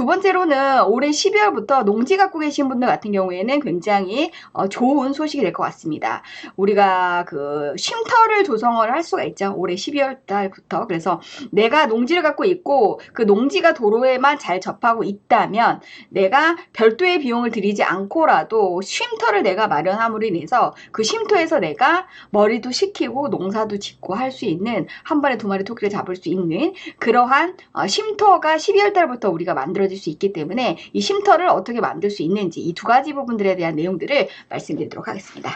두 번째로는 올해 12월부터 농지 갖고 계신 분들 같은 경우에는 굉장히 좋은 소식이 될 것 같습니다. 우리가 그 쉼터를 조성을 할 수가 있죠. 올해 12월 달부터. 그래서 내가 농지를 갖고 있고 그 농지가 도로에만 잘 접하고 있다면 내가 별도의 비용을 들이지 않고라도 쉼터를 내가 마련함으로 인해서 그 쉼터에서 내가 머리도 식히고 농사도 짓고 할 수 있는 한 번에 두 마리 토끼를 잡을 수 있는 그러한 쉼터가 12월 달부터 우리가 만들어질 수 있기 때문에 이 쉼터를 어떻게 만들 수 있는지 이 두 가지 부분들에 대한 내용들을 말씀드리도록 하겠습니다.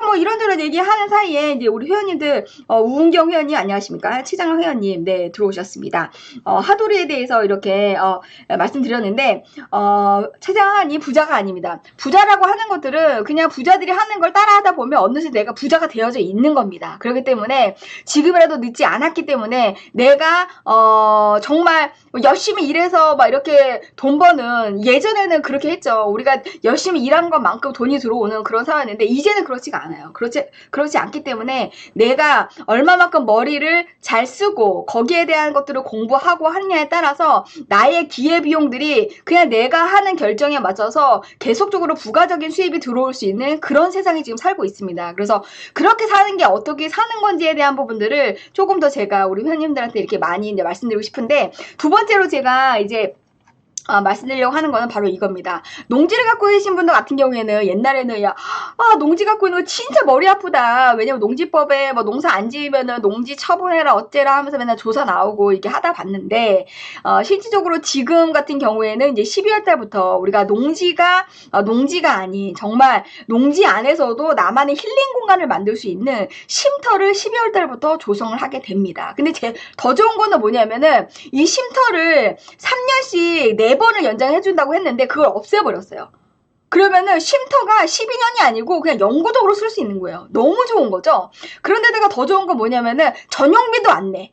뭐 이런저런 얘기하는 사이에 이제 우리 회원님들 우은경 회원님 안녕하십니까? 최장영 회원님 네 들어오셨습니다. 하도리에 대해서 이렇게 말씀드렸는데 최장환이 부자가 아닙니다. 부자라고 하는 것들은 그냥 부자들이 하는 걸 따라하다 보면 어느새 내가 부자가 되어져 있는 겁니다. 그렇기 때문에 지금이라도 늦지 않았기 때문에 내가 정말 열심히 일해서 막 이렇게 돈 버는 예전에는 그렇게 했죠. 우리가 열심히 일한 것만큼 돈이 들어오는 그런 상황이었는데 이제는 그렇지가 않아요. 그렇지 않기 때문에 내가 얼마만큼 머리를 잘 쓰고 거기에 대한 것들을 공부하고 하느냐에 따라서 나의 기회비용들이 그냥 내가 하는 결정에 맞춰서 계속적으로 부가적인 수입이 들어올 수 있는 그런 세상이 지금 살고 있습니다. 그래서 그렇게 사는 게 어떻게 사는 건지에 대한 부분들을 조금 더 제가 우리 회원님들한테 이렇게 많이 이제 말씀드리고 싶은데 두 번째로 제가 이제 말씀드리려고 하는 거는 바로 이겁니다. 농지를 갖고 계신 분들 같은 경우에는 옛날에는 농지 갖고 있는 거 진짜 머리 아프다. 왜냐면 농지법에 뭐 농사 안 지으면은 농지 처분해라 어째라 하면서 맨날 조사 나오고 이게 하다 봤는데 실질적으로 지금 같은 경우에는 이제 12월 달부터 우리가 농지가 아닌 정말 농지 안에서도 나만의 힐링 공간을 만들 수 있는 쉼터를 12월 달부터 조성을 하게 됩니다. 근데 더 좋은 거는 뭐냐면은 이 쉼터를 3년씩 4번을 연장해준다고 했는데 그걸 없애버렸어요. 그러면은 쉼터가 12년이 아니고 그냥 영구적으로 쓸 수 있는 거예요. 너무 좋은 거죠? 그런데다가 더 좋은 건 뭐냐면은 전용비도 안 내.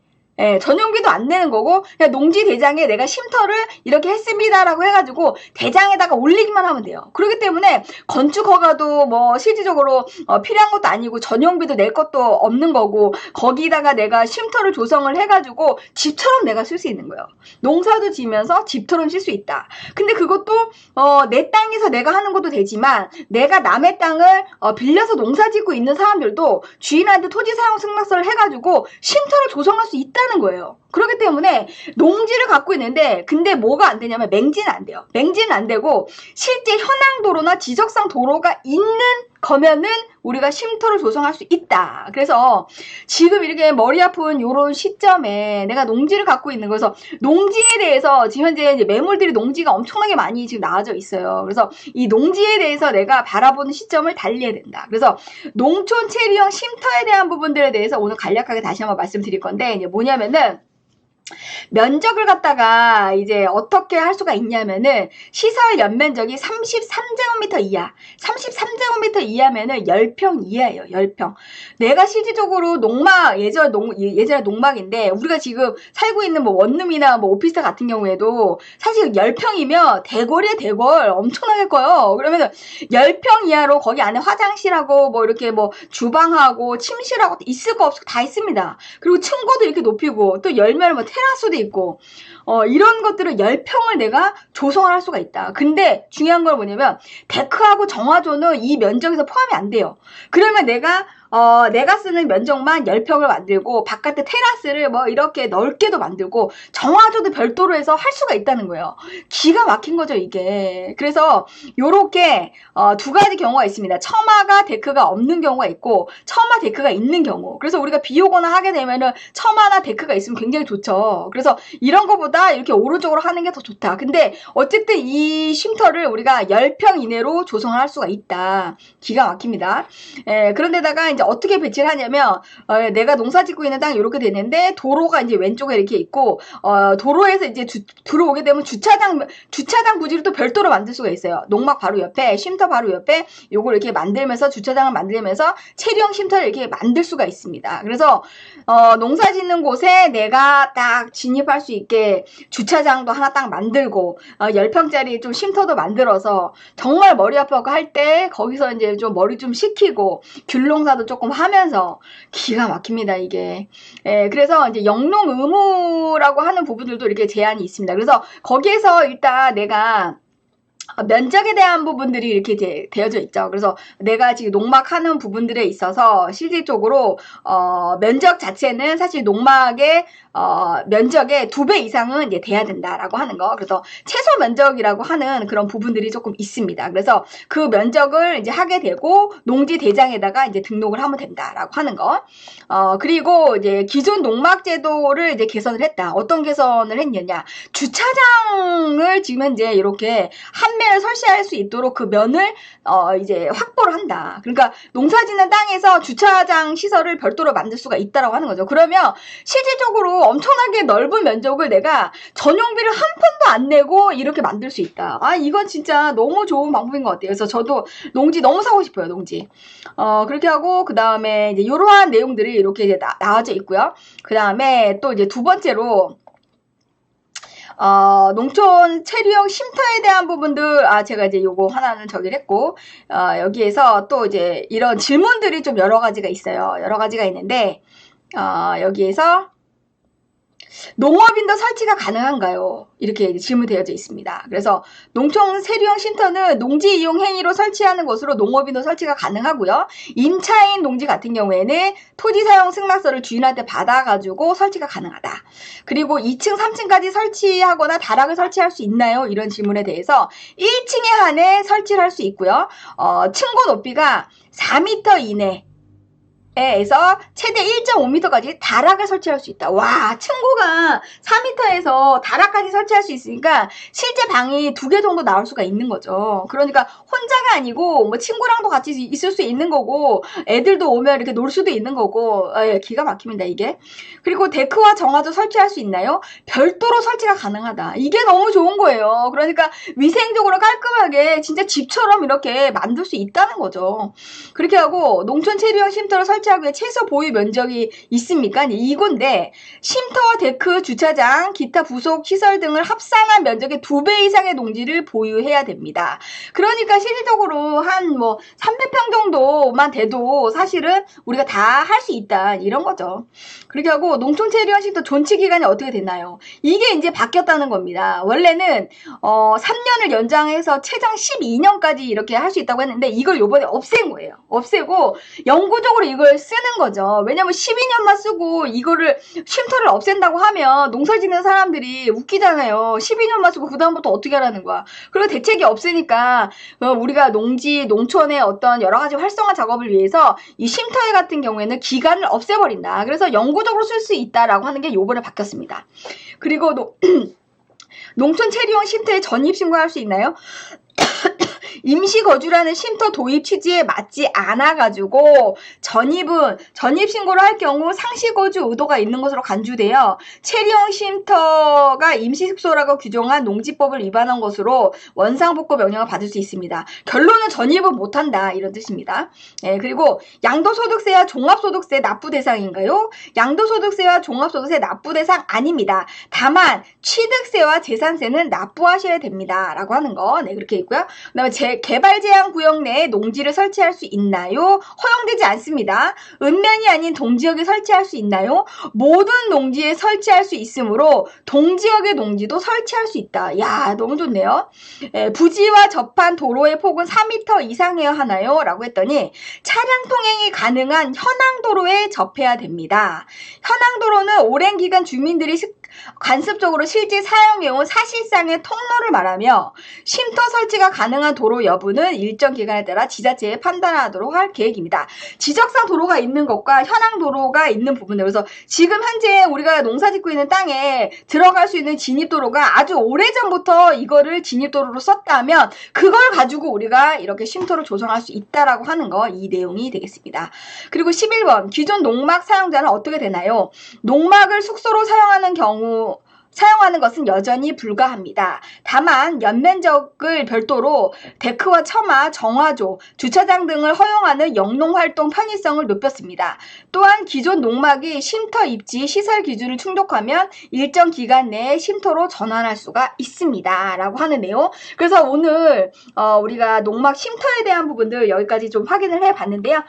전용비도 안 내는 거고 그냥 농지 대장에 내가 쉼터를 이렇게 했습니다라고 해가지고 대장에다가 올리기만 하면 돼요. 그렇기 때문에 건축 허가도 뭐 실질적으로 필요한 것도 아니고 전용비도 낼 것도 없는 거고 거기다가 내가 쉼터를 조성을 해가지고 집처럼 내가 쓸 수 있는 거예요. 농사도 지면서 집처럼 쓸 수 있다. 근데 그것도 내 땅에서 내가 하는 것도 되지만 내가 남의 땅을 빌려서 농사 짓고 있는 사람들도 주인한테 토지 사용 승낙서를 해가지고 쉼터를 조성할 수 있다는 거예요. 그렇기 때문에 농지를 갖고 있는데 근데 뭐가 안 되냐면 맹지는 안 돼요. 맹지는 안 되고 실제 현황 도로나 지적상 도로가 있는 거면은 우리가 쉼터를 조성할 수 있다. 그래서 지금 이렇게 머리 아픈 요런 시점에 내가 농지를 갖고 있는 거여서 농지에 대해서 지금 현재 이제 매물들이 농지가 엄청나게 많이 지금 나와져 있어요. 그래서 이 농지에 대해서 내가 바라보는 시점을 달리해야 된다. 그래서 농촌 체류형 쉼터에 대한 부분들에 대해서 오늘 간략하게 다시 한번 말씀드릴 건데 이제 뭐냐면은 면적을 갖다가 이제 어떻게 할 수가 있냐면은 시설 연면적이 33제곱미터 이하 33제곱미터 이하면은 10평 이하예요. 10평. 내가 실질적으로 예전에 농막인데 우리가 지금 살고 있는 뭐 원룸이나 뭐 오피스텔 같은 경우에도 사실 10평이면 대궐이에요. 대궐 엄청나게 커요. 그러면은 10평 이하로 거기 안에 화장실하고 뭐 이렇게 뭐 주방하고 침실하고 있을 거 없을 거 다 있습니다. 그리고 층고도 이렇게 높이고 또 열면 뭐 테라스도 있고 이런 것들을 10평을 내가 조성을 할 수가 있다. 근데 중요한 건 뭐냐면 데크하고 정화조는 이 면적에서 포함이 안 돼요. 그러면 내가 쓰는 면적만 10평을 만들고 바깥에 테라스를 뭐 이렇게 넓게도 만들고 정화조도 별도로 해서 할 수가 있다는 거예요. 기가 막힌 거죠 이게. 그래서 요렇게 두 가지 경우가 있습니다. 처마가 데크가 없는 경우가 있고 처마 데크가 있는 경우. 그래서 우리가 비 오거나 하게 되면은 처마나 데크가 있으면 굉장히 좋죠. 그래서 이런 거보다 이렇게 오른쪽으로 하는 게 더 좋다. 근데 어쨌든 이 쉼터를 우리가 10평 이내로 조성을 할 수가 있다. 기가 막힙니다. 그런데다가 이제 어떻게 배치를 하냐면 내가 농사 짓고 있는 땅이 이렇게 되는데 도로가 이제 왼쪽에 이렇게 있고 도로에서 이제 들어오게 되면 주차장 부지를 또 별도로 만들 수가 있어요. 농막 바로 옆에 쉼터 바로 옆에 요걸 이렇게 만들면서 주차장을 만들면서 체류형 쉼터를 이렇게 만들 수가 있습니다. 그래서 농사 짓는 곳에 내가 딱 진입할 수 있게 주차장도 하나 딱 만들고 10평짜리 좀 쉼터도 만들어서 정말 머리 아파하고 할 때 거기서 이제 좀 머리 좀 식히고 귤농사도 조금 하면서 기가 막힙니다, 이게. 예, 그래서 이제 영농 의무라고 하는 부분들도 이렇게 제한이 있습니다. 그래서 거기에서 일단 내가 면적에 대한 부분들이 이렇게 되어져 있죠. 그래서 내가 지금 농막하는 부분들에 있어서 실질적으로 면적 자체는 사실 농막의 면적의 2배 이상은 이제 돼야 된다라고 하는 거. 그래서 최소 면적이라고 하는 그런 부분들이 조금 있습니다. 그래서 그 면적을 이제 하게 되고 농지 대장에다가 이제 등록을 하면 된다라고 하는 거. 그리고 이제 기존 농막 제도를 이제 개선을 했다. 어떤 개선을 했느냐? 주차장을 지금 현재 이렇게 한 면을 설치할 수 있도록 그 면을 이제 확보를 한다. 그러니까 농사짓는 땅에서 주차장 시설을 별도로 만들 수가 있다라고 하는 거죠. 그러면 실질적으로 엄청나게 넓은 면적을 내가 전용비를 한 푼도 안 내고 이렇게 만들 수 있다. 아, 이건 진짜 너무 좋은 방법인 것 같아요. 그래서 저도 농지 너무 사고 싶어요, 농지. 그렇게 하고 그 다음에 이제 이러한 내용들이 이렇게 이제 나와져 있고요. 그 다음에 또 이제 두 번째로 농촌 체류형 쉼터에 대한 부분들, 제가 이제 요거 하나는 저기를 했고, 여기에서 또 이제 이런 질문들이 좀 여러 가지가 있어요. 여러 가지가 있는데, 여기에서 농업인도 설치가 가능한가요? 이렇게 질문되어져 있습니다. 그래서 농촌 세류형 쉼터는 농지 이용 행위로 설치하는 것으로 농업인도 설치가 가능하고요. 임차인 농지 같은 경우에는 토지 사용 승낙서를 주인한테 받아가지고 설치가 가능하다. 그리고 2층, 3층까지 설치하거나 다락을 설치할 수 있나요? 이런 질문에 대해서 1층에 한해 설치를 할 수 있고요. 층고 높이가 4m 이내 에서 최대 1.5m까지 다락을 설치할 수 있다. 와, 층고가 4m에서 다락까지 설치할 수 있으니까 실제 방이 2개 정도 나올 수가 있는 거죠. 그러니까 혼자가 아니고 뭐 친구랑도 같이 있을 수 있는 거고 애들도 오면 이렇게 놀 수도 있는 거고 기가 막힙니다, 이게. 그리고 데크와 정화조 설치할 수 있나요? 별도로 설치가 가능하다. 이게 너무 좋은 거예요. 그러니까 위생적으로 깔끔하게 진짜 집처럼 이렇게 만들 수 있다는 거죠. 그렇게 하고 농촌 체류형 쉼터를 설치하기 위해 최소 보유 면적이 있습니까? 이건데 쉼터, 데크, 주차장, 기타 부속 시설 등을 합산한 면적의 2배 이상의 농지를 보유해야 됩니다. 그러니까 실질적으로 한 뭐 300평 정도만 돼도 사실은 우리가 다 할 수 있다, 이런 거죠. 그렇게 하고 농촌 체류형 쉼터 존치 기간이 어떻게 되나요? 이게 이제 바뀌었다는 겁니다. 원래는 3년을 연장해서 최장 12년까지 이렇게 할 수 있다고 했는데 이걸 요번에 없앤 거예요. 없애고 영구적으로 이걸 쓰는 거죠. 왜냐면 12년만 쓰고 이거를 쉼터를 없앤다고 하면 농사 짓는 사람들이 웃기잖아요. 12년만 쓰고 그 다음부터 어떻게 하라는 거야. 그리고 대책이 없으니까 우리가 농촌의 어떤 여러 가지 활성화 작업을 위해서 이 쉼터 같은 경우에는 기간을 없애버린다. 그래서 영구적으로 쓸 수 있다라고 하는 게 요번에 바뀌었습니다. 그리고 농촌 체류형 쉼터에 전입신고할 수 있나요? 임시거주라는 쉼터 도입 취지에 맞지 않아가지고 전입신고를 할 경우 상시거주 의도가 있는 것으로 간주되어 체류형 쉼터가 임시숙소라고 규정한 농지법을 위반한 것으로 원상복구 명령을 받을 수 있습니다. 결론은 전입은 못한다, 이런 뜻입니다. 그리고 양도소득세와 종합소득세 납부 대상인가요? 양도소득세와 종합소득세 납부 대상 아닙니다. 다만 취득세와 재산세는 납부하셔야 됩니다, 라고 하는 거 그렇게 있고요. 그다음에 개발 제한 구역 내에 농지를 설치할 수 있나요? 허용되지 않습니다. 읍면이 아닌 동지역에 설치할 수 있나요? 모든 농지에 설치할 수 있으므로 동지역의 농지도 설치할 수 있다. 야, 너무 좋네요. 부지와 접한 도로의 폭은 4m 이상이어야 하나요? 라고 했더니 차량 통행이 가능한 현항도로에 접해야 됩니다. 현항도로는 오랜 기간 주민들이 관습적으로 실제 사용해온 사실상의 통로를 말하며 쉼터 설치가 가능한 도로 여부는 일정 기간에 따라 지자체에 판단하도록 할 계획입니다. 지적상 도로가 있는 것과 현황 도로가 있는 부분들, 그래서 지금 현재 우리가 농사 짓고 있는 땅에 들어갈 수 있는 진입도로가 아주 오래전부터 이거를 진입도로로 썼다면 그걸 가지고 우리가 이렇게 쉼터를 조성할 수 있다라고 하는 거, 이 내용이 되겠습니다. 그리고 11번 기존 농막 사용자는 어떻게 되나요? 농막을 숙소로 사용하는 경우 사용하는 것은 여전히 불가합니다. 다만 연면적을 별도로 데크와 처마, 정화조, 주차장 등을 허용하는 영농활동 편의성을 높였습니다. 또한 기존 농막이 쉼터 입지 시설 기준을 충족하면 일정 기간 내에 쉼터로 전환할 수가 있습니다. 라고 하는데요. 그래서 오늘 우리가 농막 쉼터에 대한 부분들 여기까지 좀 확인을 해봤는데요.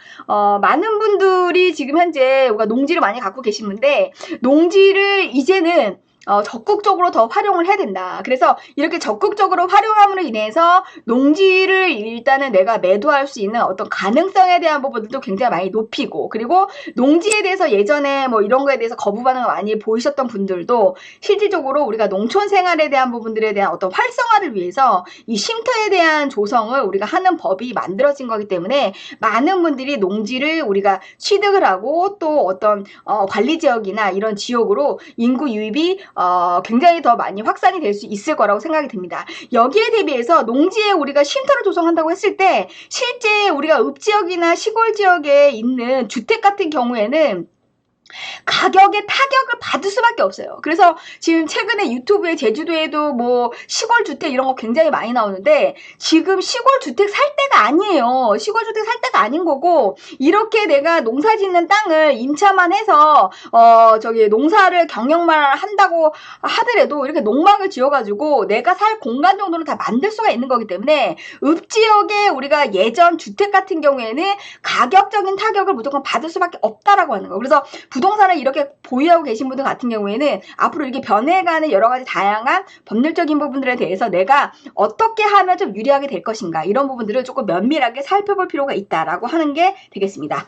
많은 분들이 지금 현재 우리가 농지를 많이 갖고 계시는데 농지를 이제는 적극적으로 더 활용을 해야 된다. 그래서 이렇게 적극적으로 활용함으로 인해서 농지를 일단은 내가 매도할 수 있는 어떤 가능성에 대한 부분들도 굉장히 많이 높이고, 그리고 농지에 대해서 예전에 뭐 이런 거에 대해서 거부 반응을 많이 보이셨던 분들도 실질적으로 우리가 농촌 생활에 대한 부분들에 대한 어떤 활성화를 위해서 이 쉼터에 대한 조성을 우리가 하는 법이 만들어진 거기 때문에 많은 분들이 농지를 우리가 취득을 하고 또 어떤 관리 지역이나 이런 지역으로 인구 유입이 굉장히 더 많이 확산이 될 수 있을 거라고 생각이 듭니다. 여기에 대비해서 농지에 우리가 쉼터를 조성한다고 했을 때 실제 우리가 읍지역이나 시골 지역에 있는 주택 같은 경우에는 가격의 타격을 받을 수밖에 없어요. 그래서 지금 최근에 유튜브에 제주도에도 뭐 시골 주택 이런 거 굉장히 많이 나오는데 지금 시골 주택 살 때가 아니에요. 시골 주택 살 때가 아닌 거고, 이렇게 내가 농사 짓는 땅을 임차만 해서 농사를 경영만 한다고 하더라도 이렇게 농막을 지어가지고 내가 살 공간 정도는 다 만들 수가 있는 거기 때문에 읍지역에 우리가 예전 주택 같은 경우에는 가격적인 타격을 무조건 받을 수밖에 없다라고 하는 거. 그래서 부동산을 이렇게 보유하고 계신 분들 같은 경우에는 앞으로 이렇게 변해가는 여러 가지 다양한 법률적인 부분들에 대해서 내가 어떻게 하면 좀 유리하게 될 것인가, 이런 부분들을 조금 면밀하게 살펴볼 필요가 있다라고 하는 게 되겠습니다.